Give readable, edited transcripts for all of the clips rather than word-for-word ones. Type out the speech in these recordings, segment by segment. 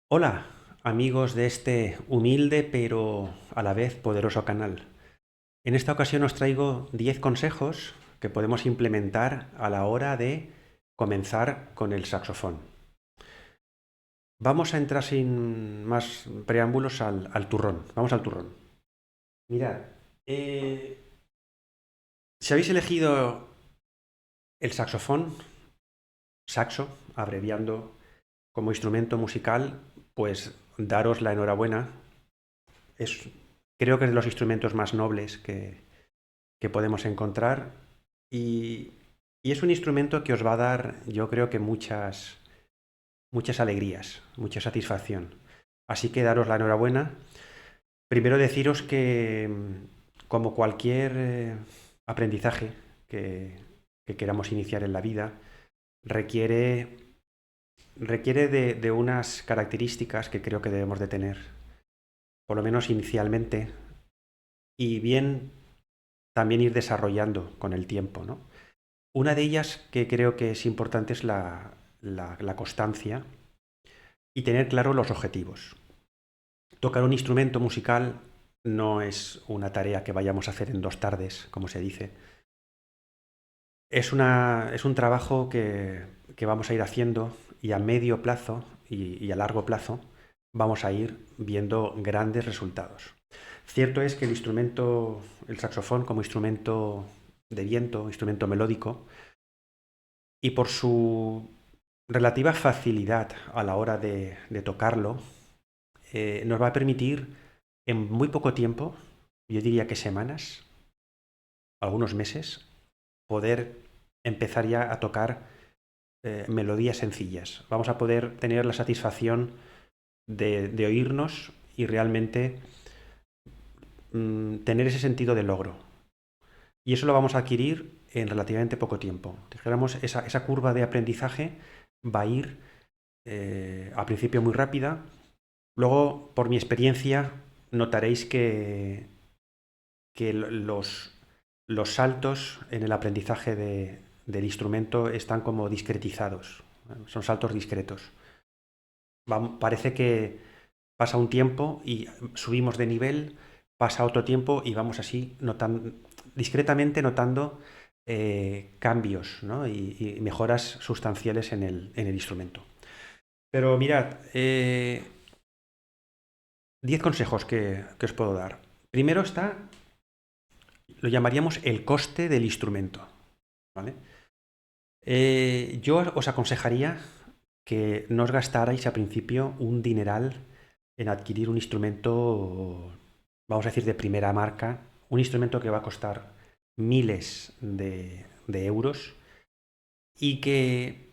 Hola, amigos de este humilde pero a la vez poderoso canal. En esta ocasión os traigo 10 consejos que podemos implementar a la hora de comenzar con el saxofón. Vamos a entrar sin más preámbulos al turrón. Vamos al turrón. Mirad, eh, si habéis elegido el saxofón, saxo, abreviando como instrumento musical, pues daros la enhorabuena. Es, creo que es de los instrumentos más nobles que podemos encontrar y, y es un instrumento que os va a dar, yo creo que muchas alegrías, mucha satisfacción. Así que daros la enhorabuena. Primero deciros que, como cualquier aprendizaje que, que queramos iniciar en la vida, requiere, requiere de unas características que creo que debemos de tener, por lo menos inicialmente, y bien también ir desarrollando con el tiempo, ¿no? Una de ellas que creo que es importante es la constancia y tener claro los objetivos. Tocar un instrumento musical no es una tarea que vayamos a hacer en 2 tardes, como se dice. Es un trabajo que vamos a ir haciendo y a medio plazo y a largo plazo vamos a ir viendo grandes resultados. Cierto es que el saxofón como instrumento de viento, instrumento melódico, y por su relativa facilidad a la hora de tocarlo, nos va a permitir en muy poco tiempo, yo diría que semanas, algunos meses, poder empezar ya a tocar melodías sencillas. Vamos a poder tener la satisfacción de oírnos y realmente tener ese sentido de logro. Y eso lo vamos a adquirir en relativamente poco tiempo. Dijéramos, esa curva de aprendizaje va a ir al principio muy rápida. Luego, por mi experiencia, notaréis que los saltos en el aprendizaje del instrumento están como discretizados. Son saltos discretos. Parece que pasa un tiempo y subimos de nivel, pasa otro tiempo y vamos así discretamente notando cambios, ¿no? Y mejoras sustanciales en el instrumento. Pero mirad, 10 consejos que os puedo dar. Primero está, lo llamaríamos el coste del instrumento. ¿Vale? Yo os aconsejaría que no os gastarais al principio un dineral en adquirir un instrumento, vamos a decir, de primera marca, un instrumento que va a costar miles de euros y que,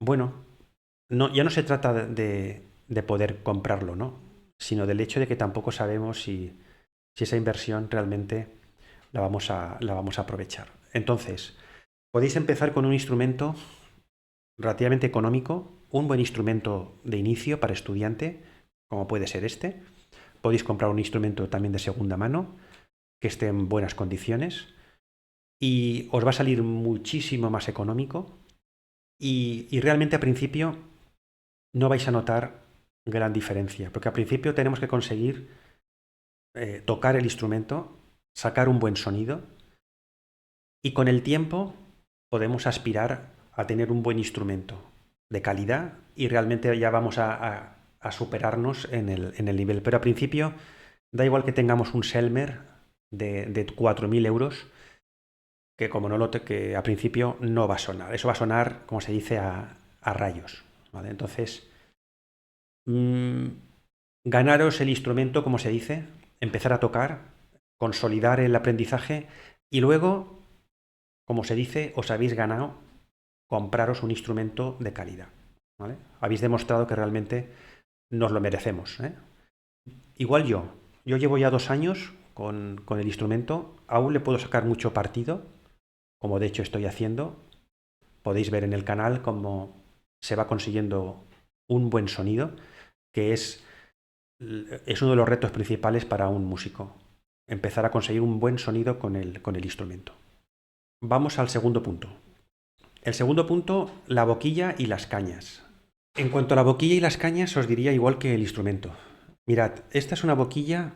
bueno, ya no se trata de poder comprarlo, ¿no? Sino del hecho de que tampoco sabemos si esa inversión realmente la vamos a aprovechar. Entonces, podéis empezar con un instrumento relativamente económico, un buen instrumento de inicio para estudiante, como puede ser este. Podéis comprar un instrumento también de segunda mano, que esté en buenas condiciones, y os va a salir muchísimo más económico y realmente al principio no vais a notar gran diferencia, porque al principio tenemos que conseguir tocar el instrumento, sacar un buen sonido y con el tiempo podemos aspirar a tener un buen instrumento de calidad y realmente ya vamos a superarnos en el nivel. Pero al principio da igual que tengamos un Selmer de 4.000 euros, que como no que al principio no va a sonar. Eso va a sonar, como se dice, a rayos. ¿Vale? Entonces, mmm, ganaros el instrumento, como se dice, empezar a tocar, consolidar el aprendizaje y luego, como se dice, os habéis ganado compraros un instrumento de calidad. ¿Vale? Habéis demostrado que realmente nos lo merecemos. ¿Eh? Igual yo llevo ya 2 años con el instrumento, aún le puedo sacar mucho partido, como de hecho estoy haciendo. Podéis ver en el canal cómo se va consiguiendo un buen sonido, que es uno de los retos principales para un músico, empezar a conseguir un buen sonido con el instrumento. Vamos al segundo punto. El segundo punto, la boquilla y las cañas. En cuanto a la boquilla y las cañas, os diría igual que el instrumento. Mirad, esta es una boquilla,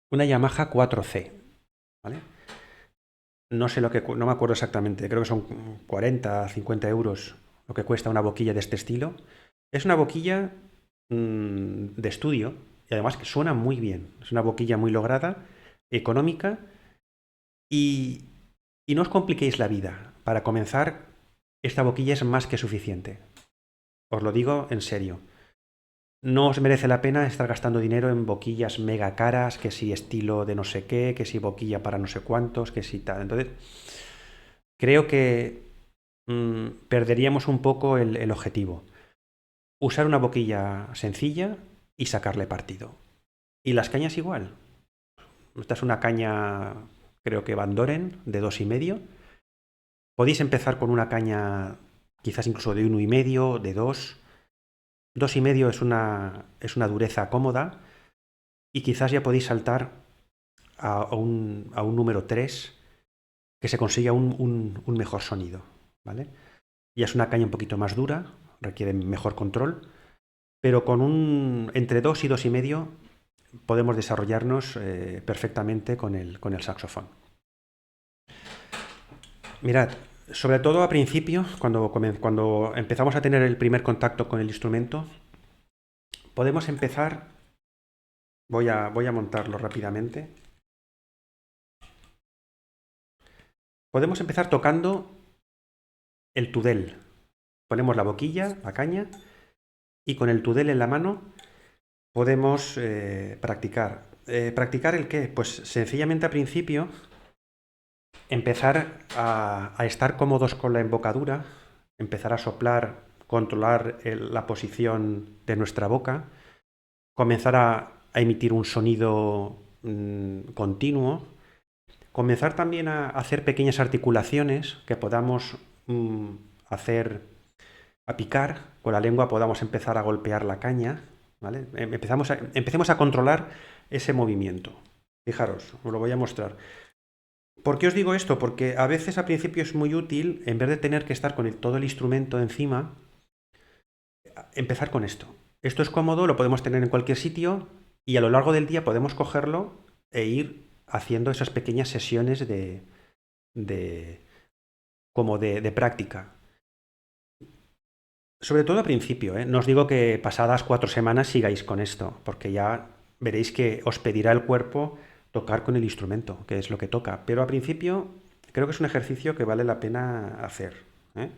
una Yamaha 4C, ¿vale? No sé lo que, no me acuerdo exactamente, creo que son 40, 50 euros lo que cuesta una boquilla de este estilo. Es una boquilla de estudio y además que suena muy bien. Es una boquilla muy lograda, económica y, y no os compliquéis la vida. Para comenzar, esta boquilla es más que suficiente. Os lo digo en serio. No os merece la pena estar gastando dinero en boquillas mega caras, que si estilo de no sé qué, que si boquilla para no sé cuántos, que si tal. Entonces, creo que perderíamos un poco el objetivo. Usar una boquilla sencilla y sacarle partido. Y las cañas igual. Esta es una caña, creo que Van Doren, de 2,5. Podéis empezar con una caña quizás incluso de 1,5, de 2. 2,5 es una dureza cómoda y quizás ya podéis saltar a un número 3 que se consiga un mejor sonido, ¿vale? Ya es una caña un poquito más dura, requiere mejor control, pero con entre 2 y 2,5 podemos desarrollarnos perfectamente con el saxofón. Mirad, sobre todo a principio, cuando empezamos a tener el primer contacto con el instrumento, podemos empezar, voy a montarlo rápidamente, podemos empezar tocando el tudel. Ponemos la boquilla, la caña, y con el tudel en la mano podemos practicar. ¿Practicar el qué? Pues sencillamente al principio empezar a estar cómodos con la embocadura, empezar a soplar, controlar la posición de nuestra boca, comenzar a emitir un sonido continuo, comenzar también a hacer pequeñas articulaciones que podamos hacer a picar, con la lengua podamos empezar a golpear la caña, ¿vale? Empecemos a controlar ese movimiento. Fijaros, os lo voy a mostrar. ¿Por qué os digo esto? Porque a veces al principio es muy útil, en vez de tener que estar con todo el instrumento encima, empezar con esto. Esto es cómodo, lo podemos tener en cualquier sitio y a lo largo del día podemos cogerlo e ir haciendo esas pequeñas sesiones de, como de práctica. Sobre todo al principio, ¿eh? No os digo que pasadas 4 semanas sigáis con esto, porque ya veréis que os pedirá el cuerpo tocar con el instrumento, que es lo que toca. Pero al principio creo que es un ejercicio que vale la pena hacer, ¿eh?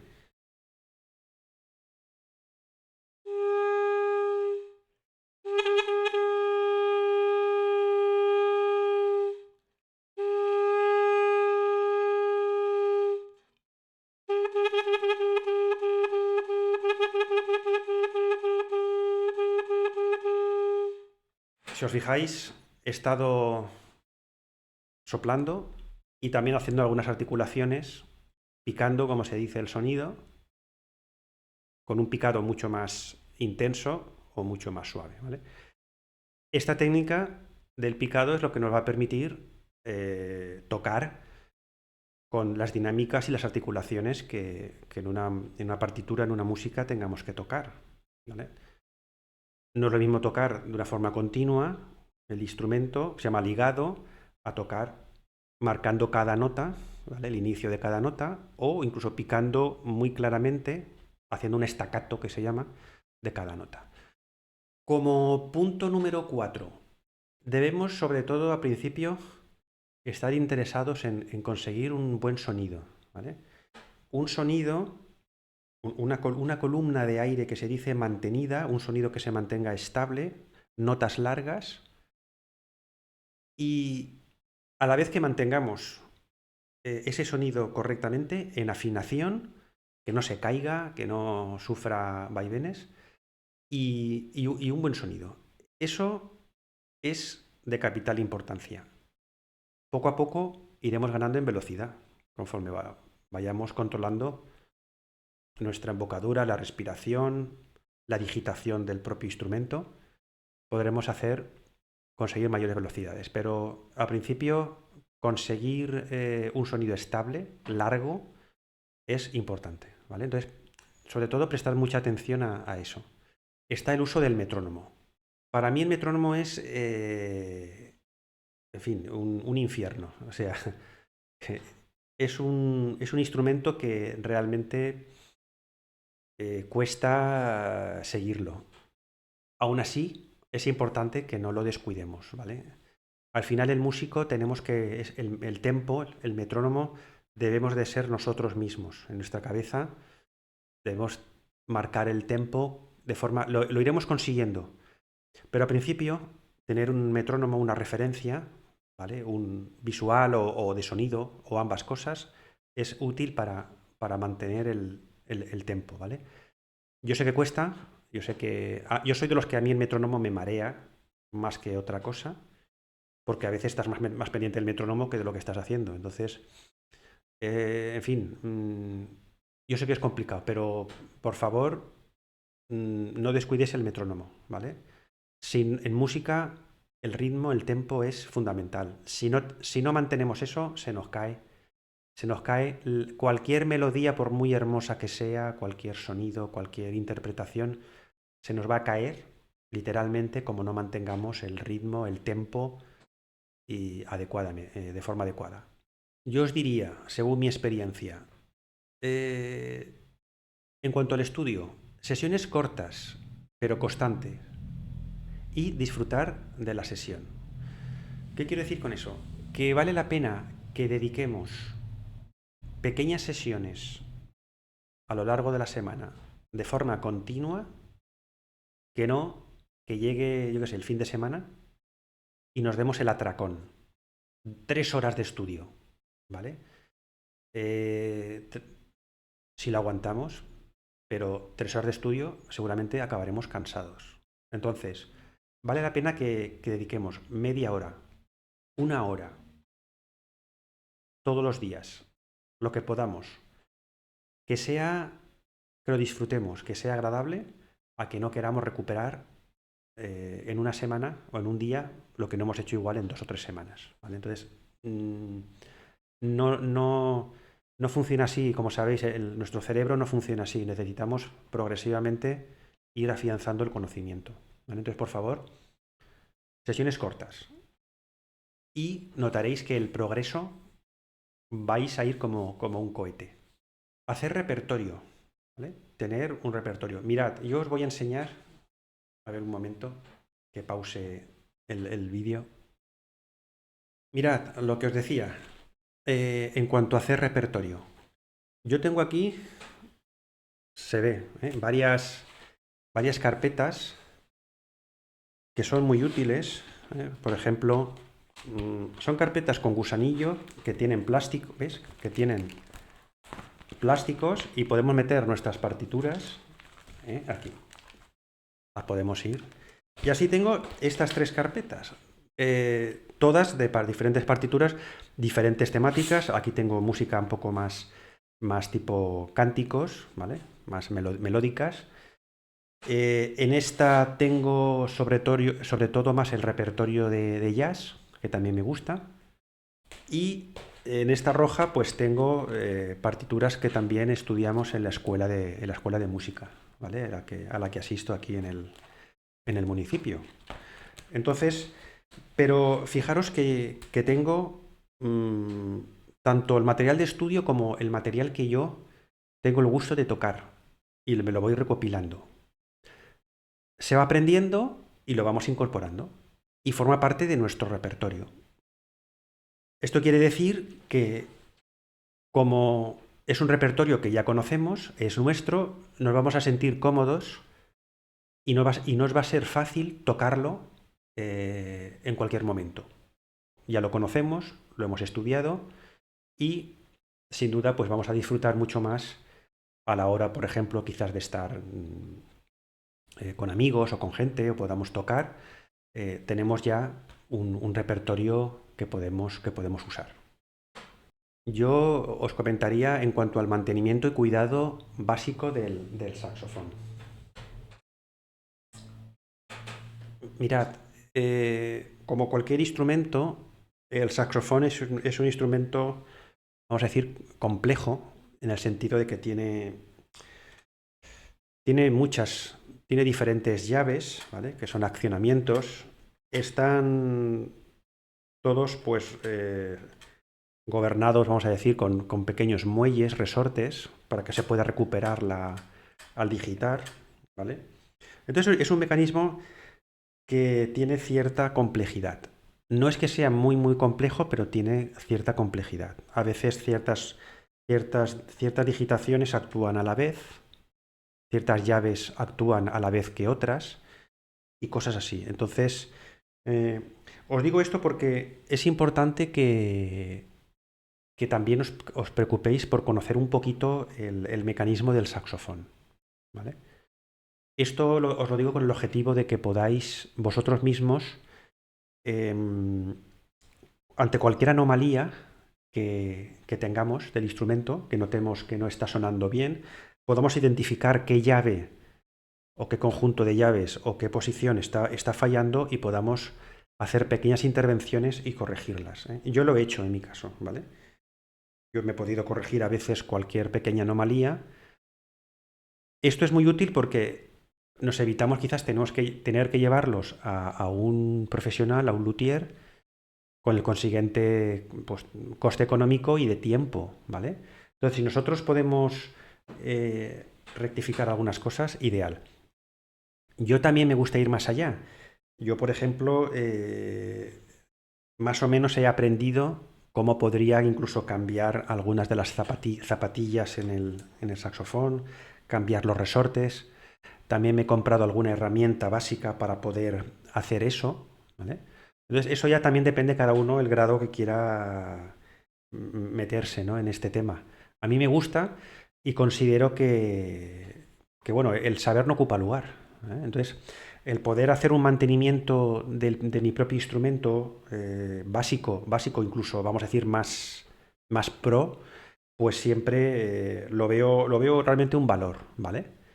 Si os fijáis, he estado soplando y también haciendo algunas articulaciones, picando, como se dice, el sonido, con un picado mucho más intenso o mucho más suave, ¿vale? Esta técnica del picado es lo que nos va a permitir tocar con las dinámicas y las articulaciones que en una partitura, en una música, tengamos que tocar, ¿vale? No es lo mismo tocar de una forma continua el instrumento, se llama ligado, a tocar marcando cada nota, ¿vale? El inicio de cada nota, o incluso picando muy claramente, haciendo un staccato que se llama, de cada nota. Como punto número 4, debemos sobre todo al principio estar interesados en conseguir un buen sonido, ¿vale? Un sonido, una columna de aire que se dice mantenida, un sonido que se mantenga estable, notas largas y a la vez que mantengamos ese sonido correctamente en afinación, que no se caiga, que no sufra vaivenes y un buen sonido. Eso es de capital importancia. Poco a poco iremos ganando en velocidad conforme vayamos controlando nuestra embocadura, la respiración, la digitación del propio instrumento. Podremos conseguir mayores velocidades, pero al principio conseguir un sonido estable, largo, es importante, ¿vale? Entonces, sobre todo prestar mucha atención a eso. Está el uso del metrónomo. Para mí el metrónomo es, en fin, un infierno. O sea, es un instrumento que realmente cuesta seguirlo. Aún así, es importante que no lo descuidemos, ¿vale? Al final el músico tenemos que, el tempo, el metrónomo, debemos de ser nosotros mismos. En nuestra cabeza debemos marcar el tempo de forma, lo iremos consiguiendo, pero al principio tener un metrónomo, una referencia, ¿vale? Un visual o de sonido o ambas cosas es útil para mantener el tempo, ¿vale? Yo sé que cuesta, yo sé que... yo soy de los que a mí el metrónomo me marea más que otra cosa, porque a veces estás más pendiente del metrónomo que de lo que estás haciendo. Entonces, en fin, yo sé que es complicado, pero por favor, no descuides el metrónomo, ¿vale? En música, el ritmo, el tempo es fundamental. Si no mantenemos eso, se nos cae. Se nos cae cualquier melodía, por muy hermosa que sea, cualquier sonido, cualquier interpretación, se nos va a caer literalmente como no mantengamos el ritmo, el tempo y de forma adecuada. Yo os diría, según mi experiencia, en cuanto al estudio, sesiones cortas pero constantes y disfrutar de la sesión. ¿Qué quiero decir con eso? Que vale la pena que dediquemos pequeñas sesiones a lo largo de la semana de forma continua, que no que llegue, yo qué sé, el fin de semana y nos demos el atracón. 3 horas de estudio, ¿vale? Eh, si lo aguantamos, pero 3 horas de estudio seguramente acabaremos cansados. Entonces, vale la pena que dediquemos media hora, 1 hora, todos los días, lo que podamos, que sea, que lo disfrutemos, que sea agradable, a que no queramos recuperar en una semana o en un día lo que no hemos hecho igual en 2 o 3 semanas, ¿vale? Entonces, no funciona así, como sabéis, nuestro cerebro no funciona así, necesitamos progresivamente ir afianzando el conocimiento, ¿vale? Entonces, por favor, sesiones cortas y notaréis que el progreso vais a ir como un cohete. Hacer repertorio, ¿vale? Tener un repertorio. Mirad, yo os voy a enseñar, a ver un momento, que pause el vídeo. Mirad, lo que os decía, en cuanto a hacer repertorio. Yo tengo aquí, se ve, varias carpetas que son muy útiles. Por ejemplo, son carpetas con gusanillo que tienen plástico, ¿ves? Que tienen plásticos y podemos meter nuestras partituras aquí. Las podemos ir. Y así tengo estas 3 carpetas, todas de diferentes partituras, diferentes temáticas. Aquí tengo música un poco más tipo cánticos, ¿vale? Más melódicas. En esta tengo sobre todo más el repertorio de jazz, que también me gusta. Y en esta roja pues tengo partituras que también estudiamos en la escuela de música, ¿vale? A la que asisto aquí en el municipio. Entonces, pero fijaros que tengo tanto el material de estudio como el material que yo tengo el gusto de tocar y me lo voy recopilando. Se va aprendiendo y lo vamos incorporando y forma parte de nuestro repertorio. Esto quiere decir que como es un repertorio que ya conocemos, es nuestro, nos vamos a sentir cómodos y nos va a ser fácil tocarlo en cualquier momento. Ya lo conocemos, lo hemos estudiado y sin duda pues vamos a disfrutar mucho más a la hora, por ejemplo, quizás de estar con amigos o con gente o podamos tocar. Tenemos ya un repertorio que podemos usar. Yo os comentaría en cuanto al mantenimiento y cuidado básico del saxofón. Mirad, como cualquier instrumento, el saxofón es un instrumento, vamos a decir, complejo, en el sentido de que tiene tiene diferentes llaves, ¿vale? Que son accionamientos. Están todos, pues, gobernados, vamos a decir, con pequeños muelles, resortes, para que se pueda recuperar al digitar, ¿vale? Entonces es un mecanismo que tiene cierta complejidad. No es que sea muy, muy complejo, pero tiene cierta complejidad. A veces ciertas digitaciones actúan a la vez, ciertas llaves actúan a la vez que otras y cosas así. Entonces, eh, os digo esto porque es importante que también os preocupéis por conocer un poquito el mecanismo del saxofón, ¿vale? Esto os lo digo con el objetivo de que podáis vosotros mismos, em, ante cualquier anomalía que tengamos del instrumento, que notemos que no está sonando bien, podamos identificar qué llave o qué conjunto de llaves o qué posición está fallando y podamos hacer pequeñas intervenciones y corregirlas, ¿eh? Yo lo he hecho en mi caso, ¿vale? Yo me he podido corregir a veces cualquier pequeña anomalía. Esto es muy útil porque nos evitamos quizás tener que llevarlos a un profesional, a un luthier, con el consiguiente, pues, coste económico y de tiempo, ¿vale? Entonces, si nosotros podemos rectificar algunas cosas, ideal. Yo también me gusta ir más allá. Yo, por ejemplo, más o menos he aprendido cómo podría incluso cambiar algunas de las zapatillas en el saxofón, cambiar los resortes. También me he comprado alguna herramienta básica para poder hacer eso, ¿vale? Entonces, eso ya también depende cada uno el grado que quiera meterse, ¿no?, en este tema. A mí me gusta y considero bueno, el saber no ocupa lugar, ¿eh? Entonces, el poder hacer un mantenimiento de mi propio instrumento, básico, incluso, vamos a decir, más pro, pues siempre lo veo realmente un valor, ¿vale?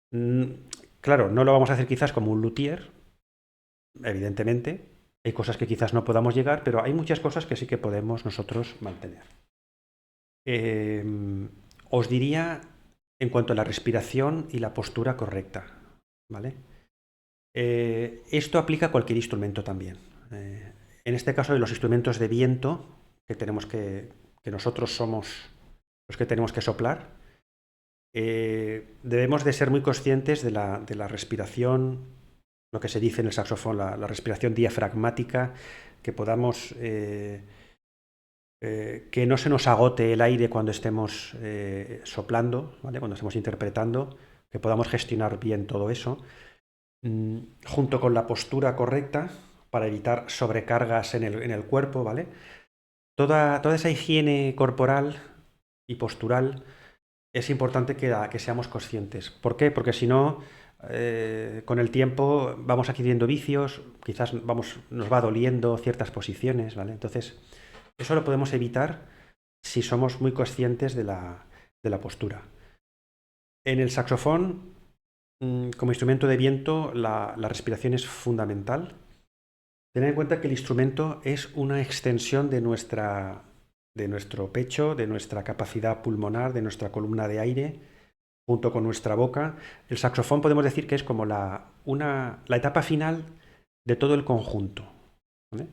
Mm, claro, no lo vamos a hacer quizás como un luthier, evidentemente. Hay cosas que quizás no podamos llegar, pero hay muchas cosas que sí que podemos nosotros mantener. Eh, Os diría en cuanto a la respiración y la postura correcta, ¿vale? Esto aplica a cualquier instrumento también. En este caso de los instrumentos de viento, que tenemos que nosotros somos los que tenemos que soplar, debemos de ser muy conscientes de la respiración, lo que se dice en el saxofón, la respiración diafragmática, que podamos, que no se nos agote el aire cuando estemos soplando, ¿vale?, cuando estemos interpretando, que podamos gestionar bien todo eso, junto con la postura correcta para evitar sobrecargas en el cuerpo, ¿vale? Toda esa higiene corporal y postural es importante que seamos conscientes. ¿Por qué? Porque si no, con el tiempo vamos adquiriendo vicios, quizás nos va doliendo ciertas posiciones, ¿vale? Entonces, eso lo podemos evitar si somos muy conscientes de la postura. En el saxofón, como instrumento de viento, la respiración es fundamental. Tened en cuenta que el instrumento es una extensión de nuestro pecho, de nuestra capacidad pulmonar, de nuestra columna de aire, junto con nuestra boca. El saxofón podemos decir que es como la etapa final de todo el conjunto, ¿vale?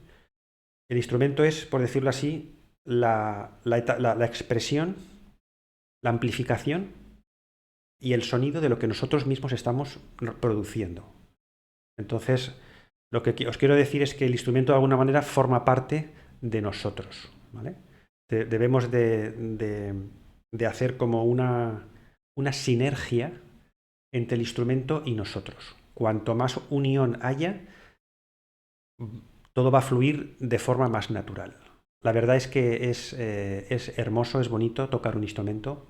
El instrumento es, por decirlo así, la expresión, la amplificación y el sonido de lo que nosotros mismos estamos produciendo. Entonces, lo que os quiero decir es que el instrumento de alguna manera forma parte de nosotros, ¿vale? Debemos de hacer como una sinergia entre el instrumento y nosotros. Cuanto más unión haya, todo va a fluir de forma más natural. La verdad es que es hermoso, es bonito tocar un instrumento.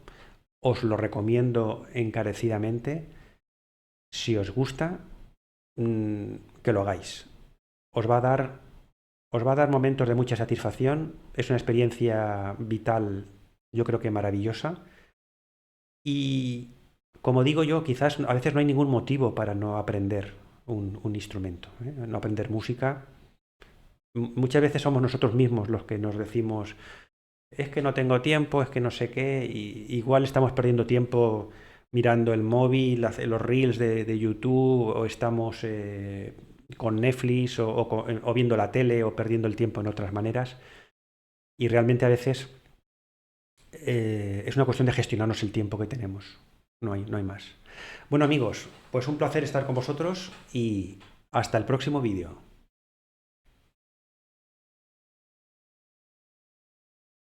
Os lo recomiendo encarecidamente. Si os gusta, que lo hagáis. Os va a dar, os va a dar momentos de mucha satisfacción. Es una experiencia vital, yo creo que maravillosa. Y como digo yo, quizás a veces no hay ningún motivo para no aprender un instrumento, ¿eh? No aprender música. Muchas veces somos nosotros mismos los que nos decimos, es que no tengo tiempo, es que no sé qué, y igual estamos perdiendo tiempo mirando el móvil, los reels de YouTube, o estamos con Netflix o viendo la tele o perdiendo el tiempo en otras maneras. Y realmente a veces es una cuestión de gestionarnos el tiempo que tenemos. No hay más. Bueno amigos, pues un placer estar con vosotros y hasta el próximo vídeo.